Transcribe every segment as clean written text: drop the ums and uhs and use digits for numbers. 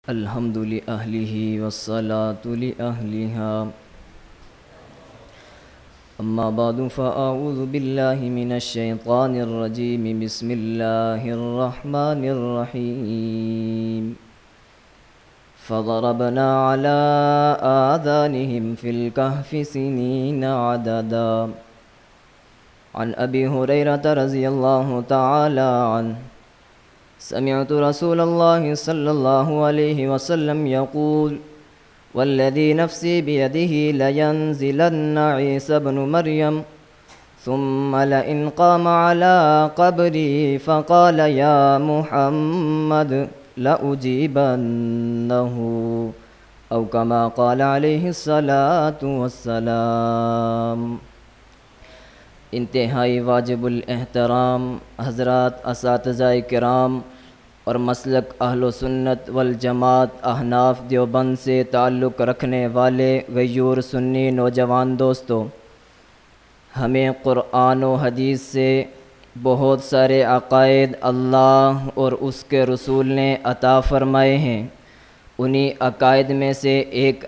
الحمد لأهله والصلاة لأهلها. أما بعد فأعوذ بالله من الشيطان الرجيم. بسم الله الرحمن الرحيم. فضربنا على آذانهم في الكهف سنين عددا. عن أبي هريرة رضي الله تعالى عنه سمعت رسول الله صلى الله عليه وسلم يقول: والذي نفسي بيده لينزلن عيسى بن مريم ثم لئن قام على قبري فقال يا محمد لأجيبنه، أو كما قال عليه الصلاة والسلام. انتہائی واجب الاحترام حضرات اساتذہ کرام اور مسلک اہل و سنت والجماعت احناف دیوبند سے تعلق رکھنے والے غیور سنی نوجوان دوستو، ہمیں قرآن و حدیث سے بہت سارے عقائد اللہ اور اس کے رسول نے عطا فرمائے ہیں۔ انہی عقائد میں سے ایک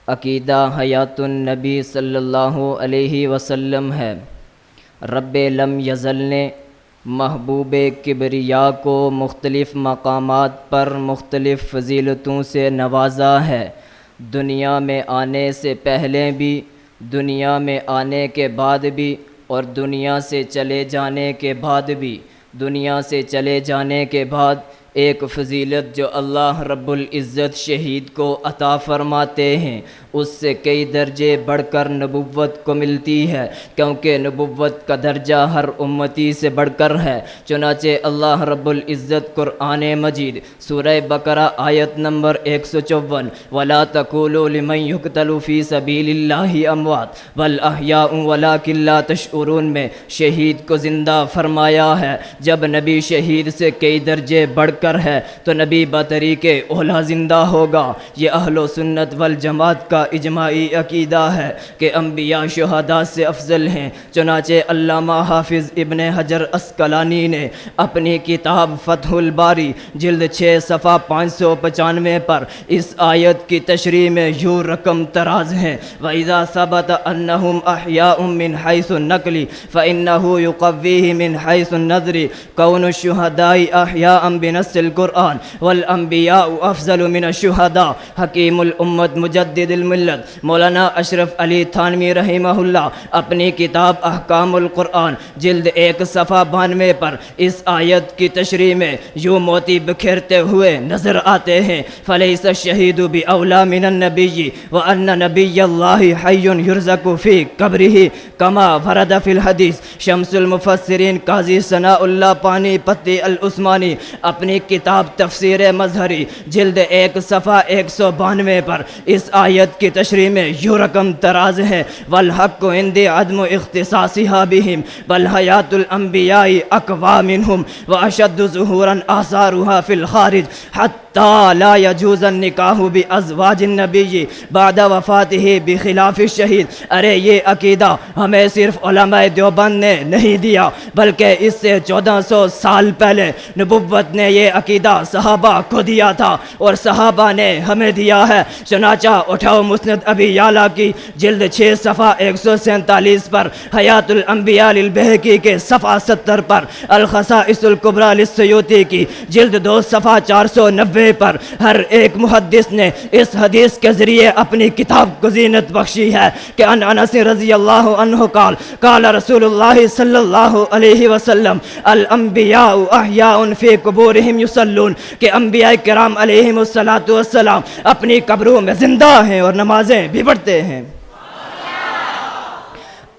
عقیدہ حیات النبی صلی اللہ علیہ وسلم ہے۔ رب لم یزل نے محبوب کبریا کو مختلف مقامات پر مختلف فضیلتوں سے نوازا ہے۔ دنیا میں آنے سے پہلے بھی، دنیا میں آنے کے بعد بھی، اور دنیا سے چلے جانے کے بعد بھی۔ دنیا سے چلے جانے کے بعد ایک فضیلت جو اللہ رب العزت شہید کو عطا فرماتے ہیں، اس سے کئی درجے بڑھ کر نبوت کو ملتی ہے، کیونکہ نبوت کا درجہ ہر امتی سے بڑھ کر ہے۔ چنانچہ اللہ رب العزت قرآن مجید سورہ بقرہ آیت نمبر 154 وَلَا تَقُولُوا لِمَنْ يُقْتَلُ فِي سَبِيلِ اللَّهِ أَمْوَاتٌ بَلْ أَحْيَاءٌ وَلَٰكِن لَّا تَشْعُرُونَ میں شہید کو زندہ فرمایا ہے۔ جب نبی شہید سے کئی درجے بڑھ کر ہے تو نبی بطریق اولیٰ زندہ ہوگا۔ یہ اہل و سنت والجماعت کا اجماعی عقیدہ ہے کہ انبیاء شہداء سے افضل ہیں۔ چنانچہ علامہ حافظ ابن حجر عسقلانی نے اپنی کتاب فتح الباری جلد 6 صفحہ 595 پر اس آیت کی تشریح میں یوں رقم تراز ہیں: وَإِذَا ثَبَتَ أَنَّهُمْ أَحْيَاءٌ مِّنْ حَيْثُ النَّقْلِ فَإِنَّهُ يُقَوِّيهِ مِنْ حَيْثُ النَّظْرِ كَوْنُ الشُّهَدَاءِ أَحْيَاءً بِنَصِّ القرآن والانبیاء افضل من الشہداء۔ حکیم الامت مجدد الملت مولانا اشرف علی تھانوی رحمہ اللہ اپنی کتاب احکام القرآن جلد 1 صفحہ 92 پر اس آیت کی تشریح میں یوں موتی بکھیرتے ہوئے نظر آتے ہیں: فلیس الشہید باولی من النبی وان نبی اللہ حی یرزق فی قبرہ کما ورد فی الحدیث۔ شمس المفسرین قاضی ثناء اللہ پانی پتی العثمانی اپنی کتاب تفسیر مظہری جلد 1 صفحہ 192 پر اس آیت کی تشریح میں یوں رقم تراز ہے: والحق عندی عدم اختصاصها بهم بل حیات الانبیاء اقوی منهم واشد ظہورا آثارها فی الخارج حتی لا يجوز النکاح بازواج النبی بعد وفاته بخلاف الشہید۔ ارے یہ عقیدہ ہمیں صرف علماء دیوبند نے نہیں دیا، بلکہ اس سے 1400 سال پہلے نبوت نے یہ عقیدہ صحابہ کو دیا تھا اور صحابہ نے ہمیں دیا ہے۔ چنانچہ اٹھاؤ مسند ابی یعلا کی جلد 6 صفحہ 147 پر، حیات الانبیاء للبہقی کے صفحہ 70 پر، الخصائص الکبریٰ للسیوطی کی جلد 2 صفحہ 490 پر، ہر ایک محدث نے اس حدیث کے ذریعے اپنی کتاب کو زینت بخشی ہے کہ ان انس رضی اللہ عنہ قال قال رسول اللہ صلی اللہ علیہ وسلم الانبیاء احیاء فی قبورہم یصلون، کہ انبیاء کرام علیہم السلام اپنی قبروں میں زندہ ہیں اور نمازیں بھی پڑھتے ہیں۔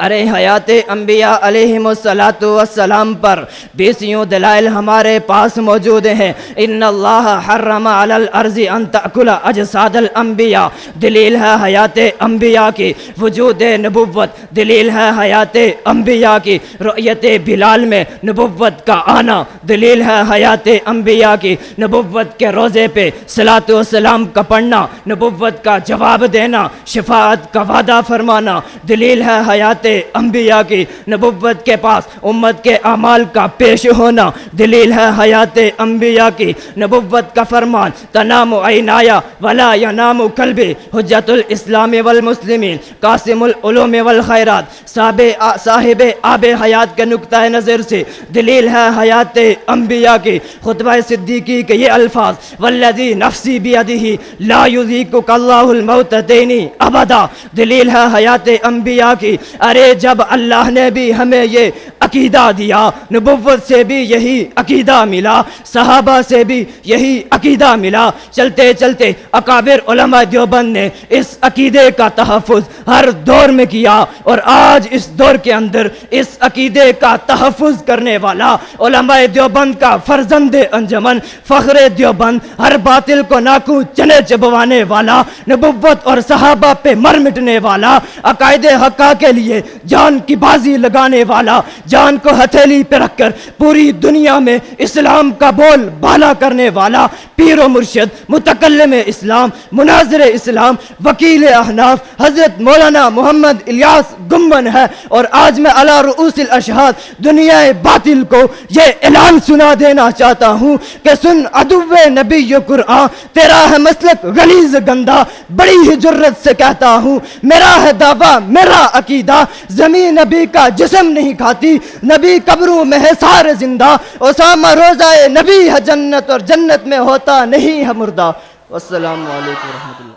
ارے حیات انبیاء علیہم السلام پر 20 دلائل ہمارے پاس موجود ہیں۔ ان اللہ حرم علی الارض ان تأکل اجساد الانبیاء، دلیل ہے حیات انبیاء کی وجود نبوت، دلیل ہے حیات انبیاء کی رؤیت بلال میں نبوت کا آنا، دلیل ہے حیات انبیاء کی نبوت کے روزے پہ صلاۃ و سلام کا پڑھنا، نبوت کا جواب دینا، شفاعت کا وعدہ فرمانا، دلیل ہے حیات حیات انبیاء کی، نبوت کے پاس امت کے اعمال کا پیش ہونا دلیل ہے حیات انبیاء کی، نبوت کا فرمان تنام عینایا ولا ینام قلبی، حجت الاسلام والمسلمین، قاسم العلوم والخیرات، صاحب آب حیات کے نقطہ نظر سے دلیل ہے حیات انبیاء کی، خطبہ صدیقی کے یہ الفاظ والذی نفسی بیدہ لا یذیقک اللہ الموتتین ابدا دلیل ہے حیات انبیاء کی۔ ارے جب اللہ نے بھی ہمیں یہ عقیدہ دیا، نبوت سے بھی یہی عقیدہ ملا، صحابہ سے بھی یہی عقیدہ ملا، چلتے چلتے اکابر علماء دیوبند نے اس عقیدے کا تحفظ ہر دور میں کیا، اور آج اس دور کے اندر اس عقیدے کا تحفظ کرنے والا علماء دیوبند کا فرزند انجمن فخر دیوبند، ہر باطل کو ناکو چنے چبوانے والا، نبوت اور صحابہ پہ مر مٹنے والا، عقائد حقہ کے لیے جان کی بازی لگانے والا، جان کو ہتھیلی پہ رکھ کر پوری دنیا میں اسلام کا بول بالا کرنے والا، پیر و مرشد، متکلم اسلام، مناظر اسلام، وکیل احناف حضرت مولانا محمد الیاس گمبن ہے۔ اور آج میں علی رؤوس الاشہاد دنیا باطل کو یہ اعلان سنا دینا چاہتا ہوں کہ سن عدو نبی قرآن، تیرا ہے مسلک غلیظ گندا، بڑی ہی جرت سے کہتا ہوں، میرا ہے دعویٰ، میرا عقیدہ، زمین نبی کا جسم نہیں کھاتی، نبی قبروں میں ہے سارے زندہ، اسامہ روزہ نبی ہے جنت اور جنت میں ہوتا نہیں ہے مردہ۔ والسلام علیکم ورحمۃ اللہ۔